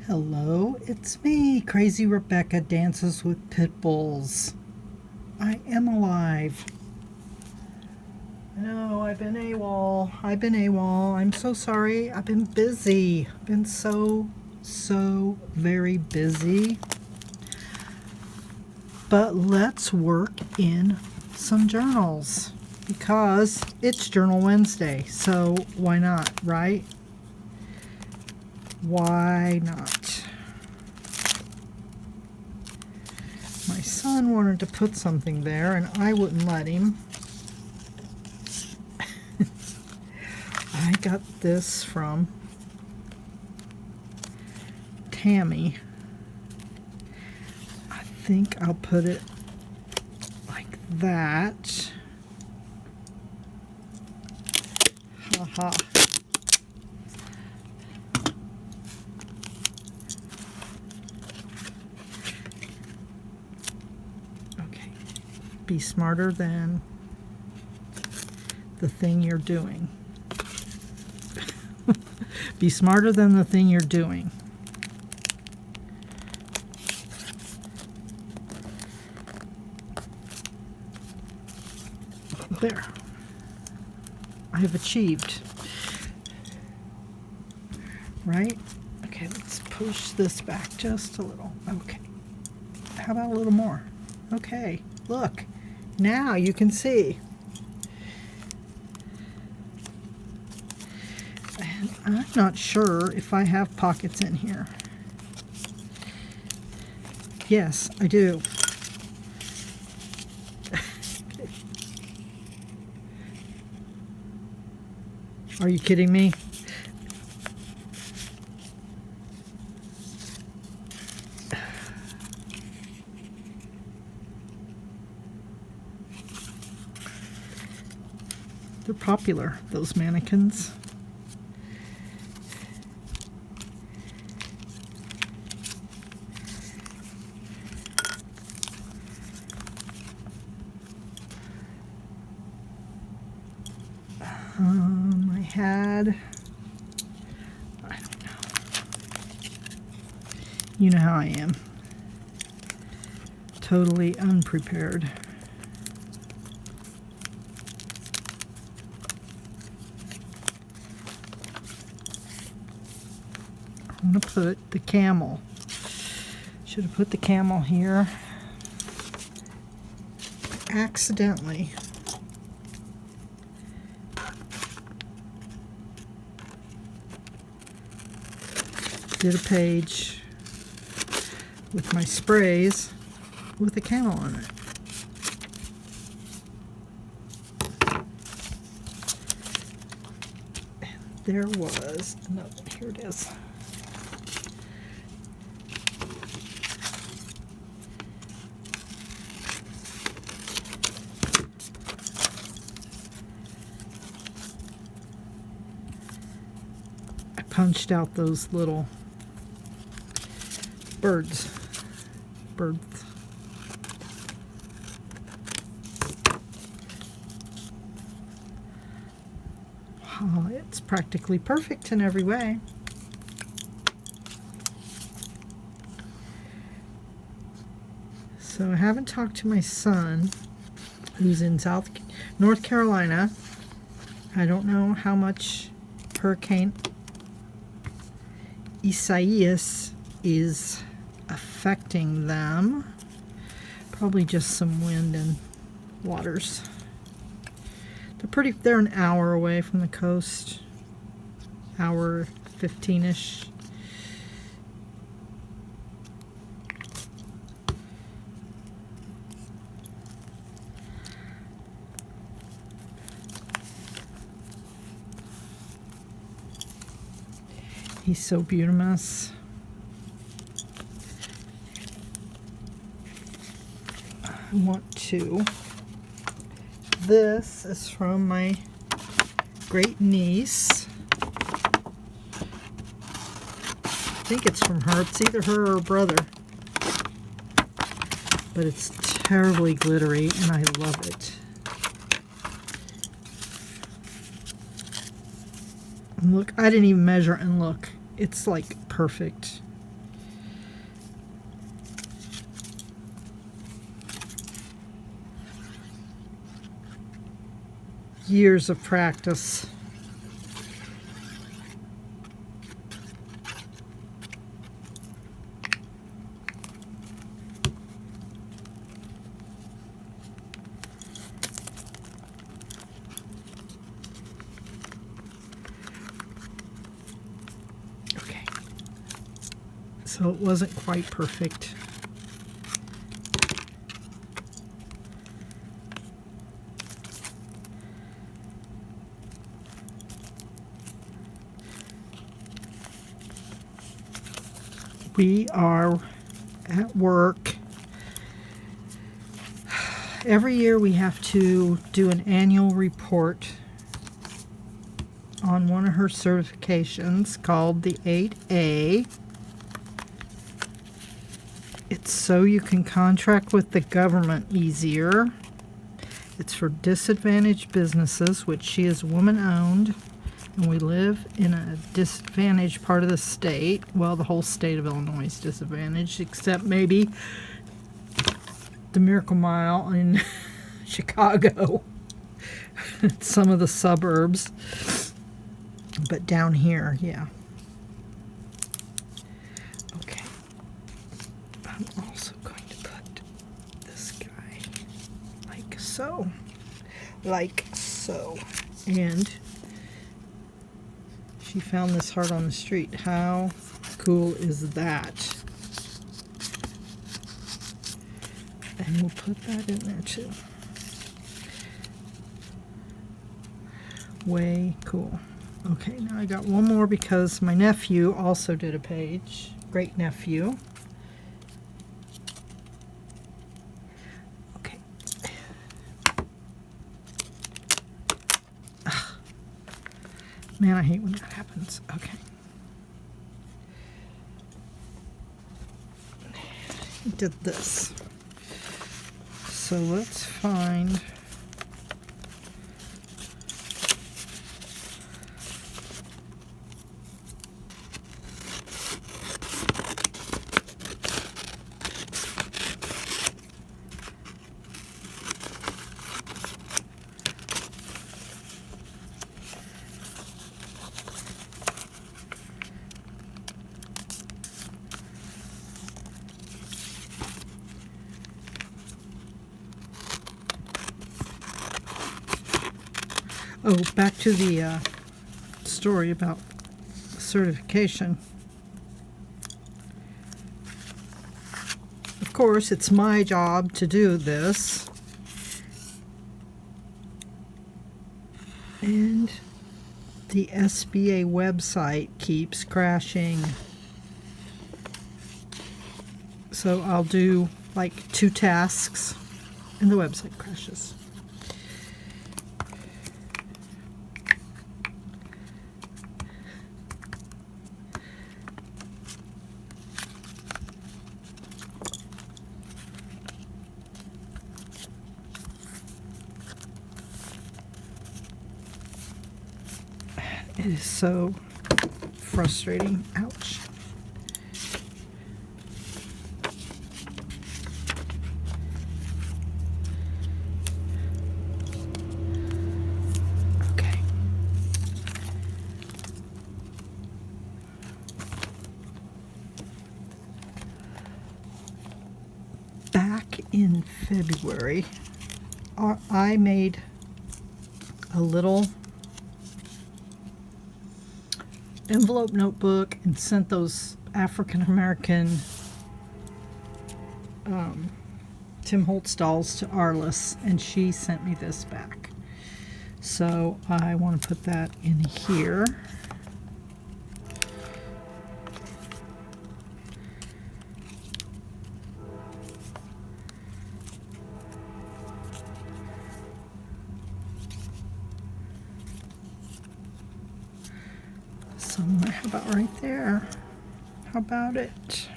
Hello, it's me, Crazy Rebecca, Dances with Pitbulls. I am alive. No, I've been AWOL. I'm so sorry. I've been busy. I've been so very busy. But let's work in some journals because it's Journal Wednesday. So why not, right? Why not? My son wanted to put something there and I wouldn't let him. I got this from Tammy. I think I'll put it like that. Haha. Okay. Be smarter than the thing you're doing. Be smarter than the thing you're doing. There. I have achieved. Right? Okay, let's push this back just a little. Okay. How about a little more? Okay. Look. Now you can see. And I'm not sure if I have pockets in here. Yes, I do. Are you kidding me? They're popular, those mannequins. I don't know. You know how I am. Totally unprepared. I'm going to put the camel. Should have put the camel here. Accidentally. Did a page with my sprays with a camel on it. And there was another, here it is. I punched out those little birds. Oh, it's practically perfect in every way. So I haven't talked to my son, who's in North Carolina. I don't know how much Hurricane Isaias is affecting them. Probably just some wind and waters. They're an hour away from the coast. Hour 15-ish. He's so beautiful. I want to. This is from my great niece. I think it's from her. It's either her or her brother. But it's terribly glittery and I love it. And look, I didn't even measure and look. It's like perfect. years of practice. Okay, so it wasn't quite perfect. We are at work. Every year we have to do an annual report on one of her certifications called the 8A. It's so you can contract with the government easier. It's for disadvantaged businesses, which she is woman-owned. And we live in a disadvantaged part of the state. Well, the whole state of Illinois is disadvantaged, except maybe the Miracle Mile in Chicago. Some of the suburbs. But down here, yeah. Okay. I'm also going to put this guy like so. Like so. And she found this heart on the street. How cool is that? And we'll put that in there too. Way cool. Okay, now I got one more because my nephew also did a page. Great nephew. Okay. Man, I hate when that happens. Okay. He did this. So let's find... Oh, back to the story about certification. Of course, it's my job to do this. And the SBA website keeps crashing. So I'll do like 2 tasks and the website crashes. It is so frustrating. Ouch. Okay. Back in February, I made a little envelope notebook and sent those African American Tim Holtz dolls to Arliss, and she sent me this back. So I want to put that in here. Somewhere, how about right there? How about it?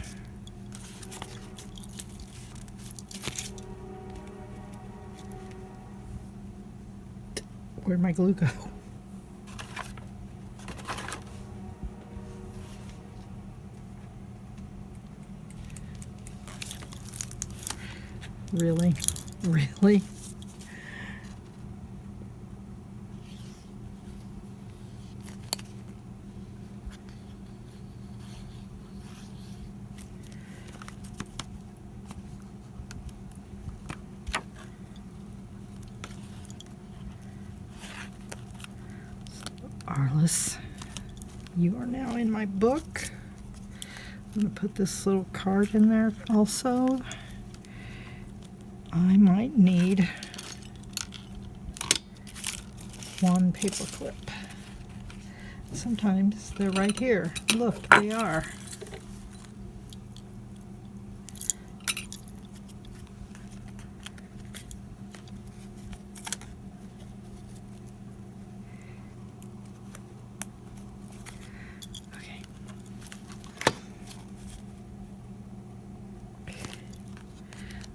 Where'd my glue go? Really? Really? Arliss, you are now in my book. I'm going to put this little card in there also. I might need one paper clip. Sometimes they're right here. Look, they are.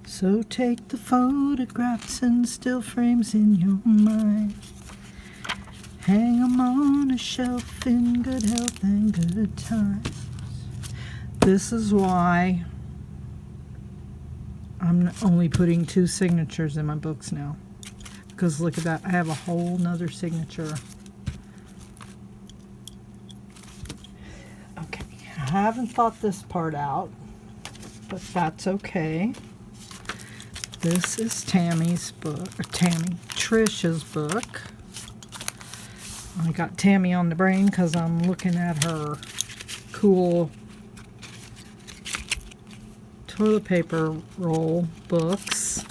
So take the photographs and still frames in your mind. Hang 'em on a shelf in good health and good times. This is why I'm only putting 2 signatures in my books now. Because look at that, I have a whole nother signature. Okay, I haven't thought this part out, but that's okay. This is Tammy's book, or Trish's book. I got Tammy on the brain because I'm looking at her cool toilet paper roll books.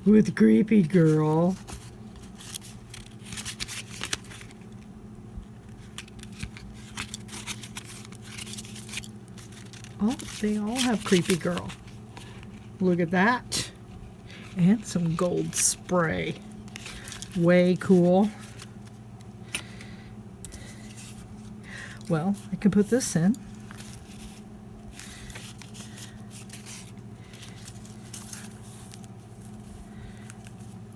With Creepy Girl. Oh, they all have Creepy Girl. Look at that. And some gold spray. Way cool. Well, I can put this in.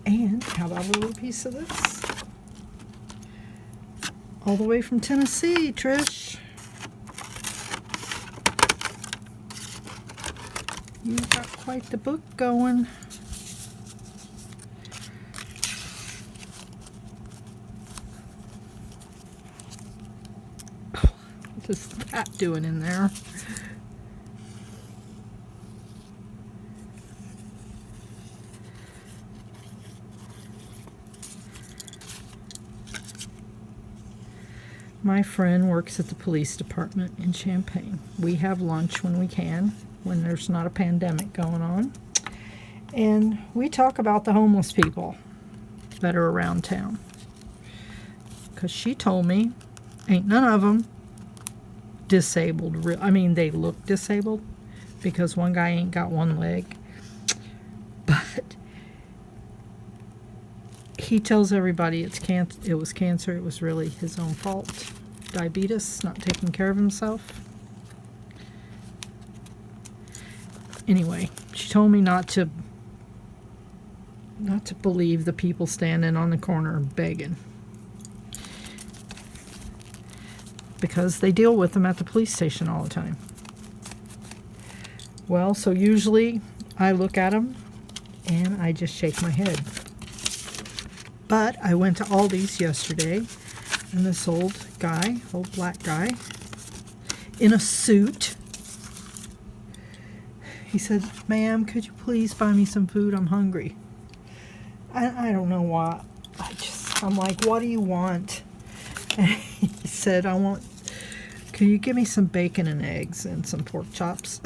And how about a little piece of this? All the way from Tennessee, Trish. You've got quite the book going. What is that doing in there? My friend works at the police department in Champaign. We have lunch when we can, when there's not a pandemic going on. And we talk about the homeless people that are around town. Because she told me, ain't none of them disabled. I mean, they look disabled because one guy ain't got one leg. But he tells everybody it was cancer. It was really his own fault. Diabetes, not taking care of himself. Anyway, she told me not to believe the people standing on the corner begging, because they deal with them at the police station all the time. Well, so usually I look at them and I just shake my head. But I went to Aldi's yesterday, and this old black guy in a suit, he said, "Ma'am, could you please buy me some food? I'm hungry." I don't know why. I'm like, "What do you want?" And he said, "Can you give me some bacon and eggs and some pork chops?"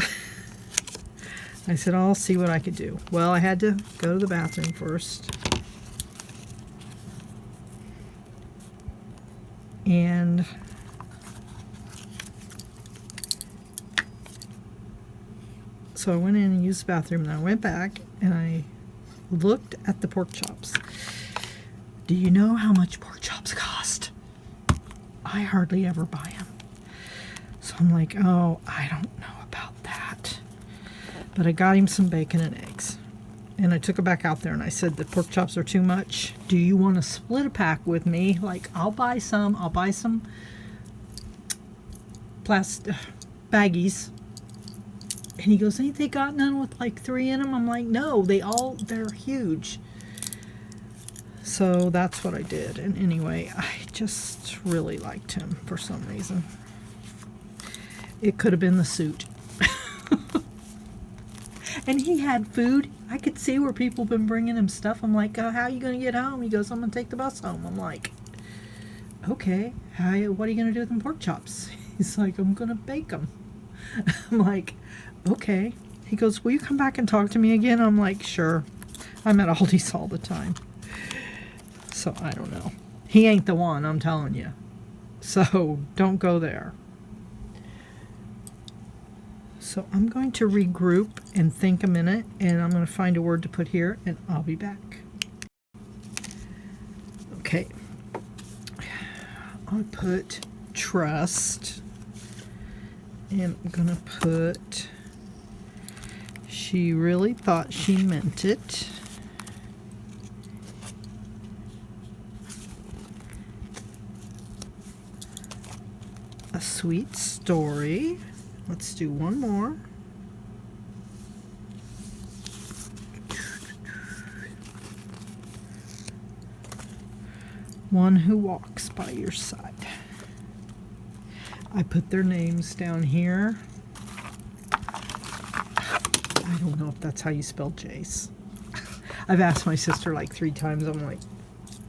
I said, "I'll see what I could do." Well, I had to go to the bathroom first. And so I went in and used the bathroom, and I went back and I looked at the pork chops. Do you know how much pork chops cost? I hardly ever buy them. So I'm like, oh, I don't know about that. But I got him some bacon and eggs. And I took it back out there and I said, the pork chops are too much. Do you want to split a pack with me? Like, I'll buy some plastic baggies. And he goes, ain't they got none with like 3 in them? I'm like, no, they're huge. So that's what I did. And anyway, I just really liked him for some reason. It could have been the suit. And he had food I could see where people have been bringing him stuff. I'm like, how are you going to get home? He goes, I'm going to take the bus home. I'm like, okay, what are you going to do with them pork chops? He's like, I'm going to bake them. I'm like, okay. He goes, will you come back and talk to me again? I'm like, sure. I'm at Aldi's all the time. So I don't know. He ain't the one, I'm telling you. So don't go there. So I'm going to regroup and think a minute, and I'm going to find a word to put here, and I'll be back. Okay. I'll put trust, and I'm going to put she really thought she meant it. A sweet story. Let's do one more. One who walks by your side. I put their names down here. I don't know if that's how you spell Jace. I've asked my sister like 3 times. I'm like,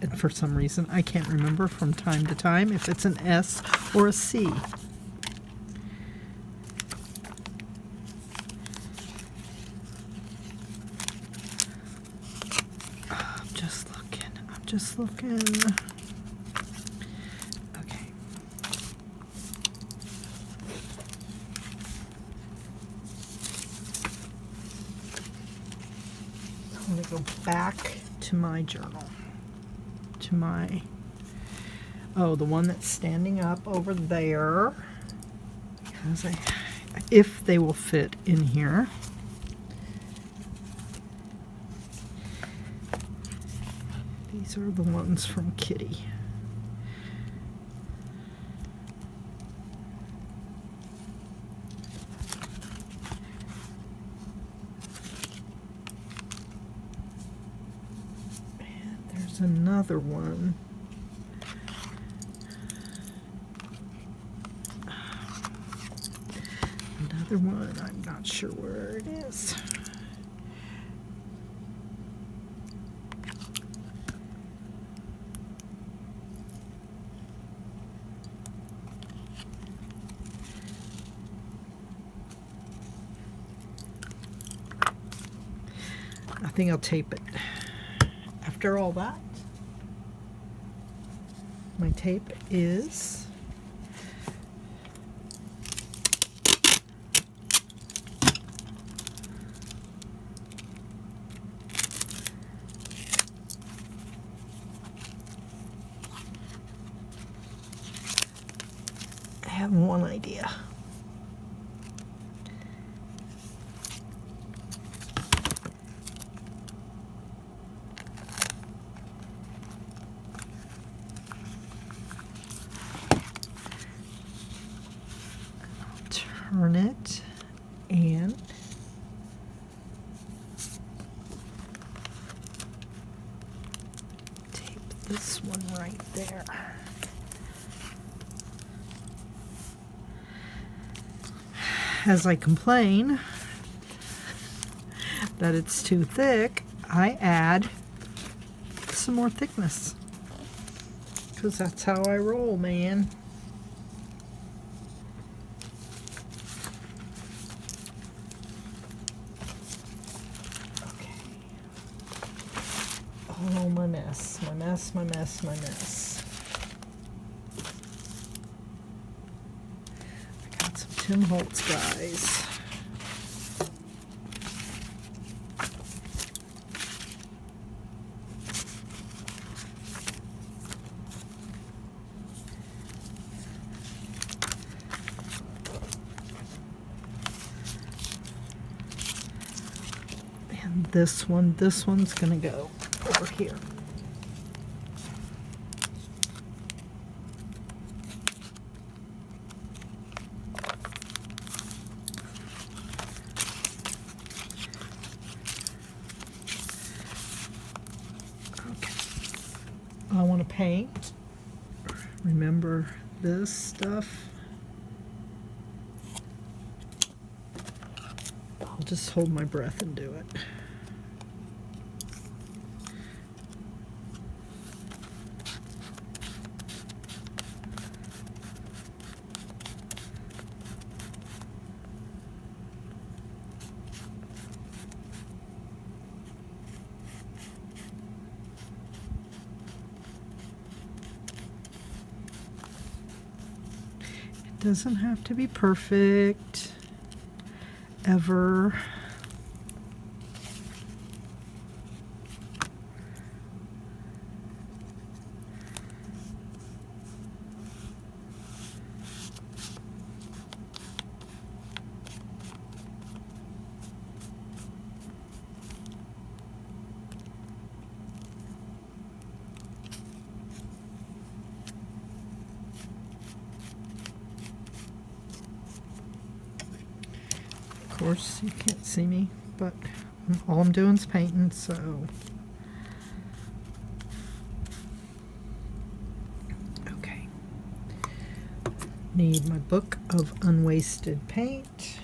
and for some reason I can't remember from time to time if it's an S or a C. Just looking. Okay. I'm going to go back to my journal. To my, the one that's standing up over there. Because if they will fit in here. These are the ones from Kitty. And there's another one. Another one, I'm not sure where it is. I think I'll tape it. After all that, my tape is I have one idea. Turn it and tape this one right there. As I complain that it's too thick, I add some more thickness because that's how I roll, man. Oh, my mess, my mess, my mess, my mess. I got some Tim Holtz, guys. And this one's gonna go over here. Okay. I want to paint. Remember this stuff. I'll just hold my breath and do it. Doesn't have to be perfect, ever. Of course, you can't see me, but all I'm doing is painting, so. Okay. Need my book of unwasted paint.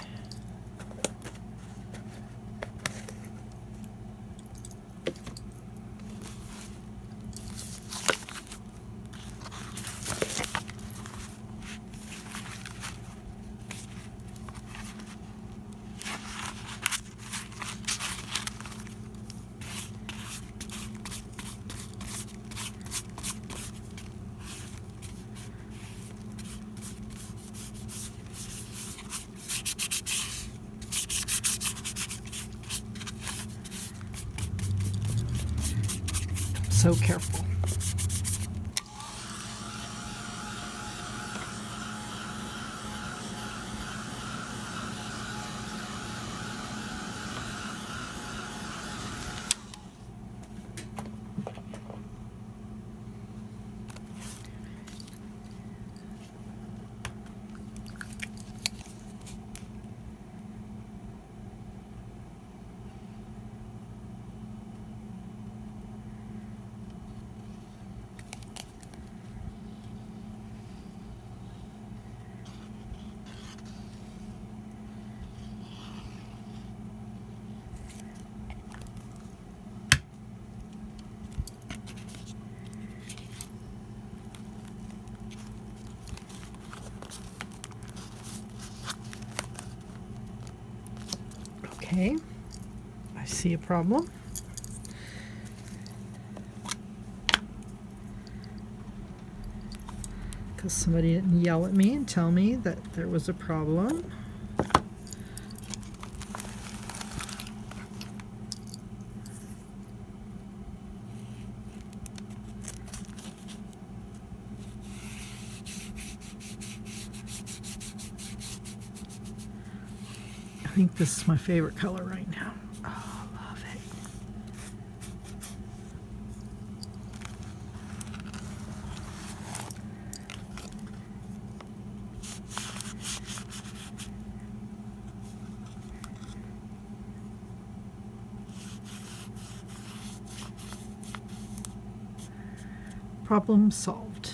So careful. Okay, I see a problem. Because somebody didn't yell at me and tell me that there was a problem. I think this is my favorite color right now. Oh, I love it. Problem solved.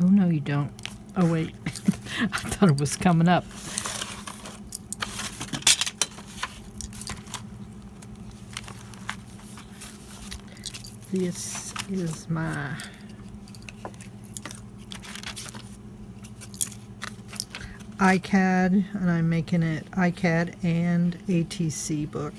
Oh, no, you don't. Oh, wait. I thought it was coming up. This is my iCAD, and I'm making it iCAD and ATC book.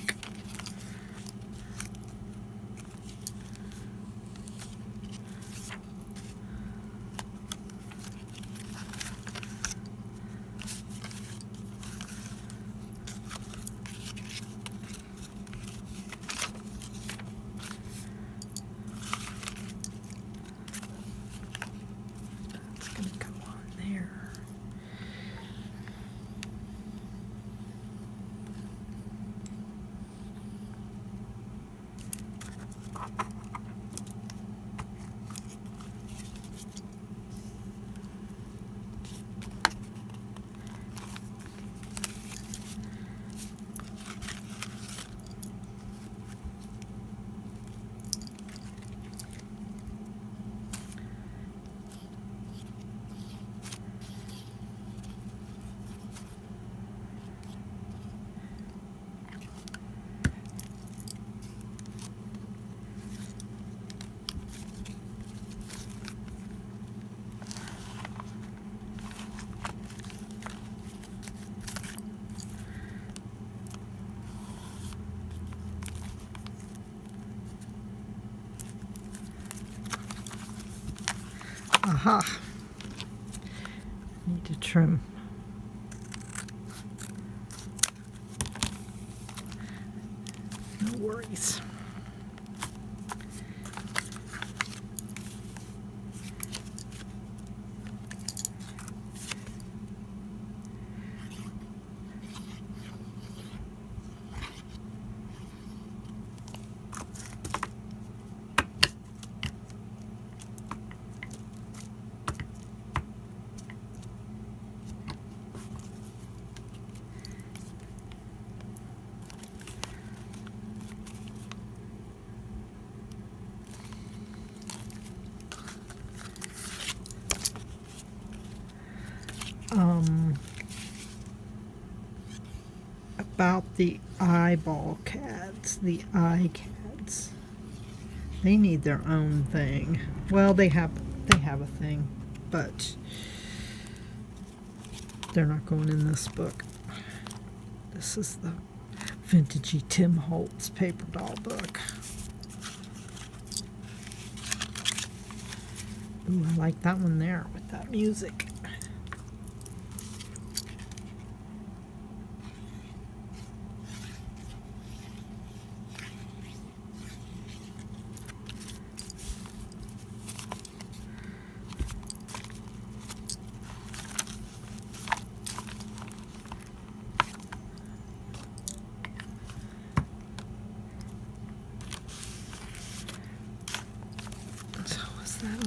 Aha. Need to trim. No worries. About the eyeball cats, the eye cats. They need their own thing. Well, they have a thing, but they're not going in this book. This is the vintagey Tim Holtz paper doll book. Ooh, I like that one there with that music.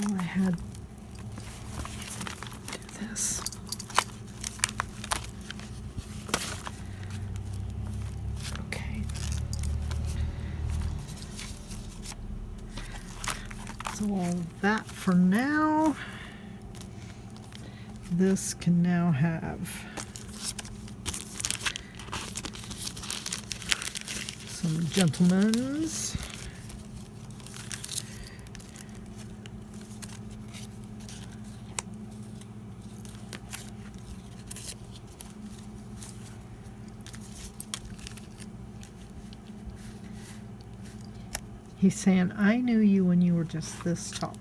All I had. Do this. Okay. So all that for now. This can now have some gentlemen's. He's saying, I knew you when you were just this tall.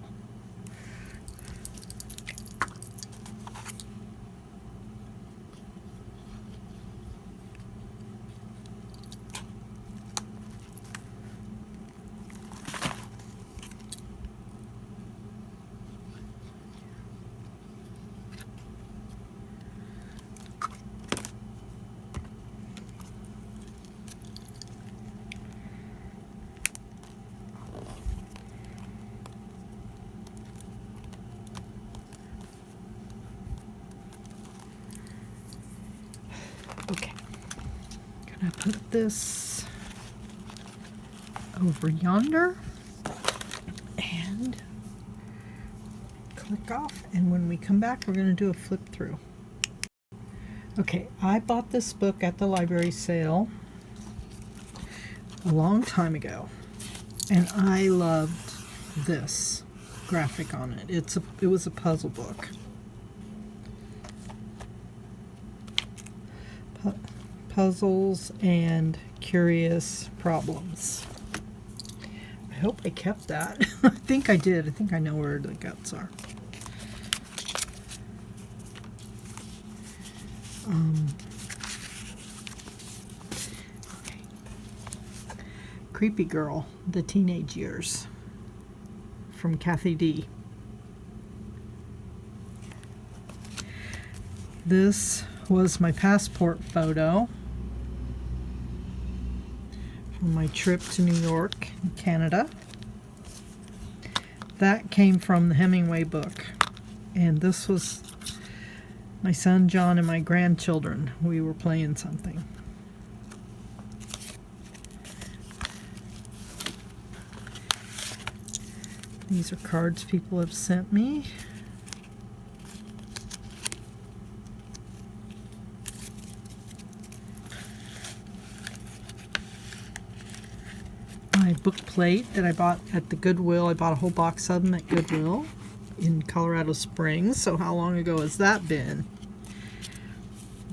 Okay, gonna put this over yonder and click off, and when we come back we're gonna do a flip through. Okay, I bought this book at the library sale a long time ago, and I loved this graphic on it. It was a puzzle book. Puzzles and curious problems. I hope I kept that. I think I did. I think I know where the guts are. Okay. Creepy Girl, The Teenage Years, from Kathy D. This was my passport photo from my trip to New York, Canada. That came from the Hemingway book, and this was my son John and my grandchildren. We were playing something. These are cards people have sent me. My book plate that I bought at the Goodwill. I bought a whole box of them at Goodwill in Colorado Springs. So how long ago has that been?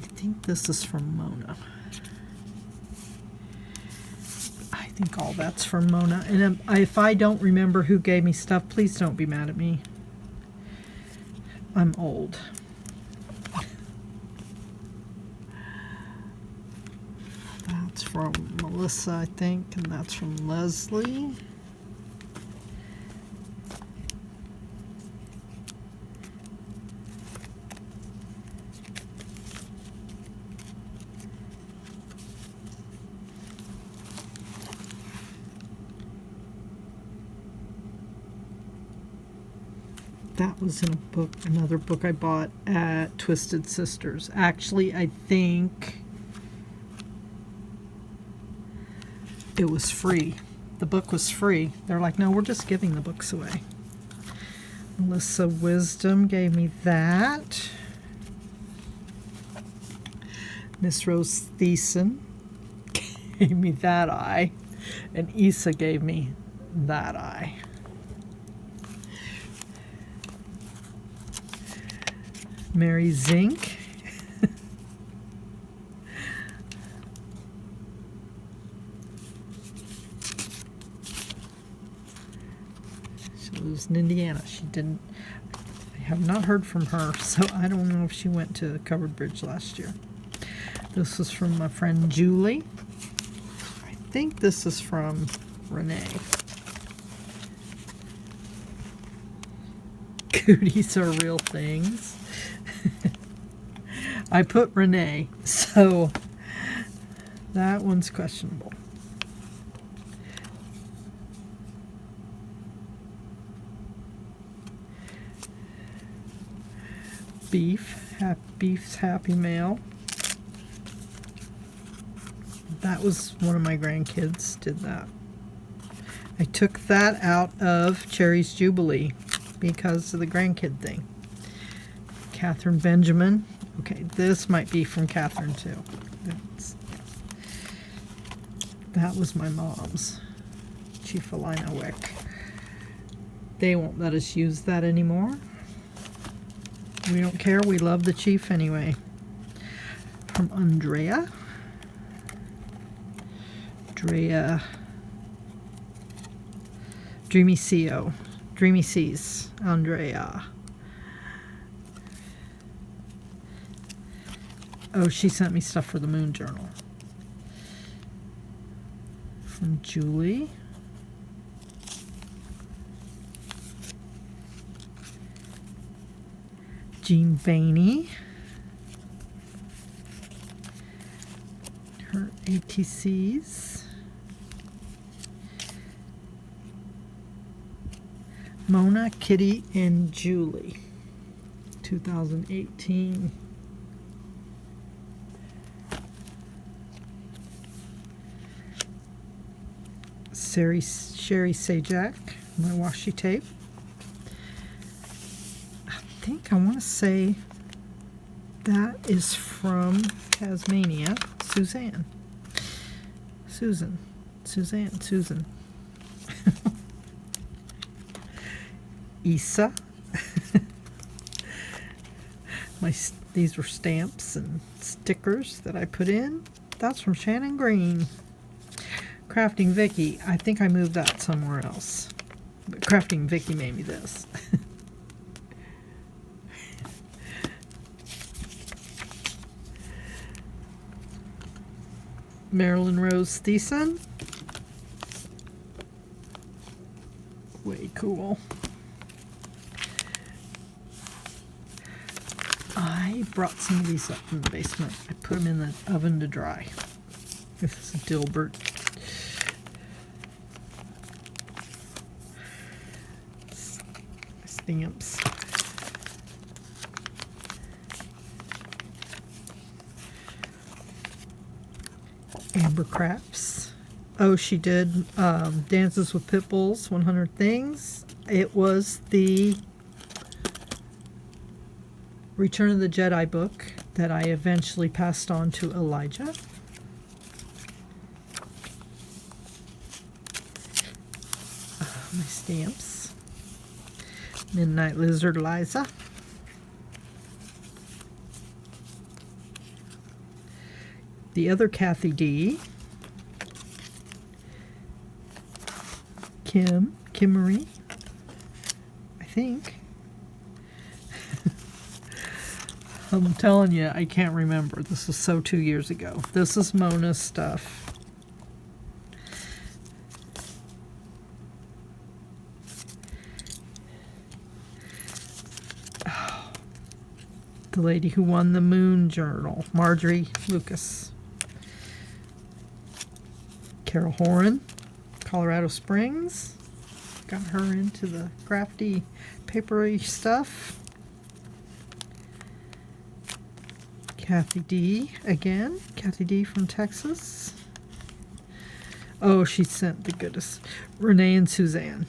I think this is from Mona. I think all that's from Mona. And if I don't remember who gave me stuff, please don't be mad at me. I'm old. That's from Melissa, I think, and that's from Leslie. That was in a book, another book I bought at Twisted Sisters. Actually, I think it was free. The book was free. They're like, no, we're just giving the books away. Melissa Wisdom gave me that. Miss Rose Thiessen gave me that eye. And Issa gave me that eye. Mary Zink. She lives in Indiana. She didn't, I have not heard from her, so I don't know if she went to Covered Bridge last year. This was from my friend Julie. I think this is from Renee. Cooties are real things. I put Renee, so that one's questionable. Beef's Happy Mail. That was one of my grandkids did that. I took that out of Cherry's Jubilee because of the grandkid thing. Catherine Benjamin. Okay, this might be from Catherine too. That was my mom's. Chief Alina Wick. They won't let us use that anymore. We don't care. We love the Chief anyway. From Andrea. Dreamy CO. Dreamy Seas. Andrea. Oh, she sent me stuff for the Moon Journal. From Julie. Jean Vaney. Her ATCs. Mona, Kitty, and Julie. 2018. Sherry Sajak, my washi tape. I think I want to say that is from Tasmania. Susan. Issa. These were stamps and stickers that I put in. That's from Shannon Green. Crafting Vicky. I think I moved that somewhere else. But Crafting Vicky made me this. Marilyn Rose Thiessen. Way cool. I brought some of these up from the basement. I put them in the oven to dry. This is Dilbert. Stamps. Amber Crafts. Oh, she did Dances with Pitbulls, 100 Things. It was the Return of the Jedi book that I eventually passed on to Elijah. My stamps. Midnight Lizard Liza. The other Kathy D. Kimmery, I think. I'm telling you, I can't remember. This was so 2 years ago. This is Mona's stuff. Oh, the lady who won the Moon Journal, Marjorie Lucas. Carol Horan, Colorado Springs. Got her into the crafty, papery stuff. Kathy D. again. Kathy D. from Texas. Oh, she sent the goodest. Renee and Suzanne.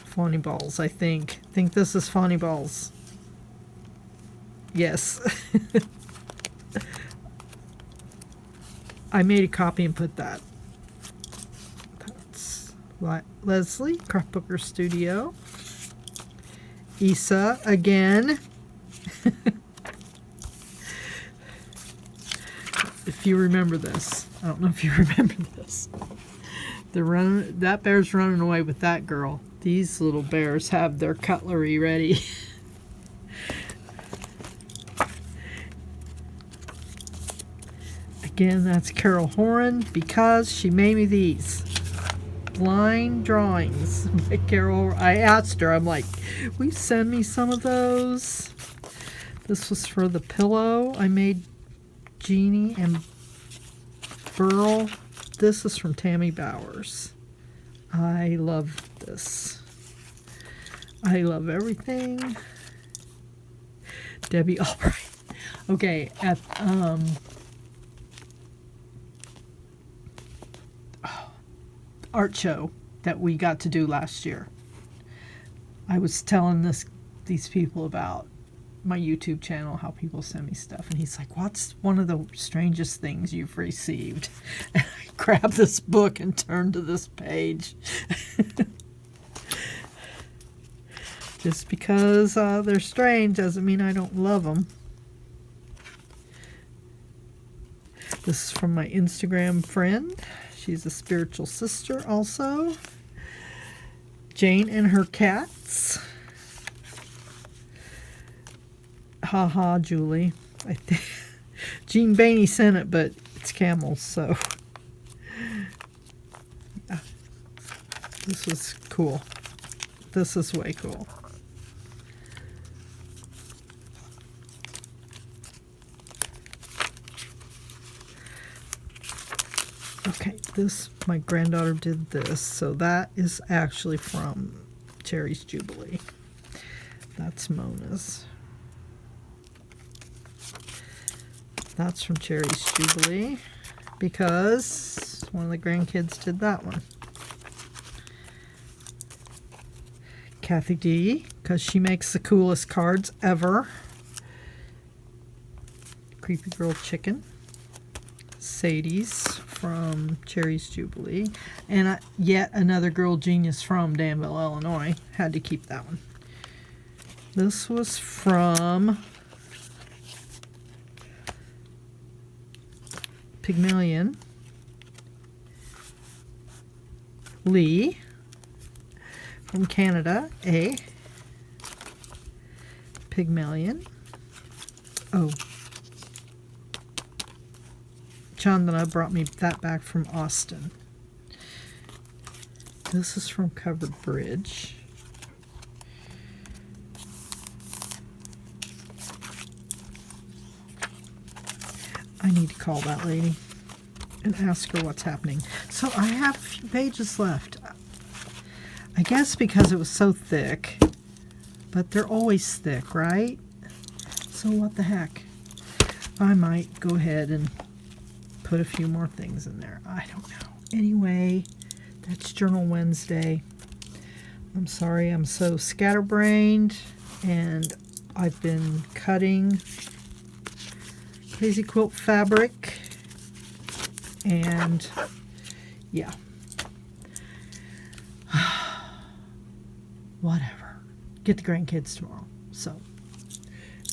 Fawny Balls, I think. I think this is Fawny Balls. Yes. I made a copy and put that. That's Leslie, Craftbooker Studio. Isa again. If you remember this. I don't know if you remember this. That bear's running away with that girl. These little bears have their cutlery ready. Again, that's Carol Horan, because she made me these line drawings. Carol, I asked her, I'm like, will you send me some of those? This was for the pillow. I made Jeannie and Burl. This is from Tammy Bowers. I love this. I love everything. Debbie Albright. Okay, at art show that we got to do last year, I was telling these people about my YouTube channel, how people send me stuff, and he's like, what's one of the strangest things you've received? And I grabbed this book and turned to this page. Just because they're strange doesn't mean I don't love them. This is from my Instagram friend. She's a spiritual sister also. Jane and her cats. Haha, Julie. I think Jean Bainey sent it, but it's camels, so yeah. This was cool. This is way cool. Okay, my granddaughter did this, so that is actually from Cherry's Jubilee. That's Mona's. That's from Cherry's Jubilee, because one of the grandkids did that one. Kathy D, because she makes the coolest cards ever. Creepy Girl Chicken. Sadie's from Cherry's Jubilee. And yet another girl genius from Danville, Illinois. Had to keep that one. This was from Pygmalion. Lee from Canada. A. Pygmalion. Oh. Chandana brought me that back from Austin. This is from Covered Bridge. I need to call that lady and ask her what's happening. So I have a few pages left. I guess because it was so thick, but they're always thick, right? So what the heck? I might go ahead and put a few more things in there. I don't know. Anyway, that's Journal Wednesday. I'm sorry I'm so scatterbrained, and I've been cutting Crazy Quilt fabric, and yeah. Whatever. Get the grandkids tomorrow, so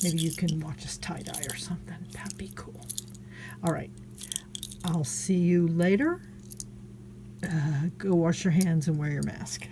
maybe you can watch us tie-dye or something. That'd be cool. All right. I'll see you later. Go wash your hands and wear your mask.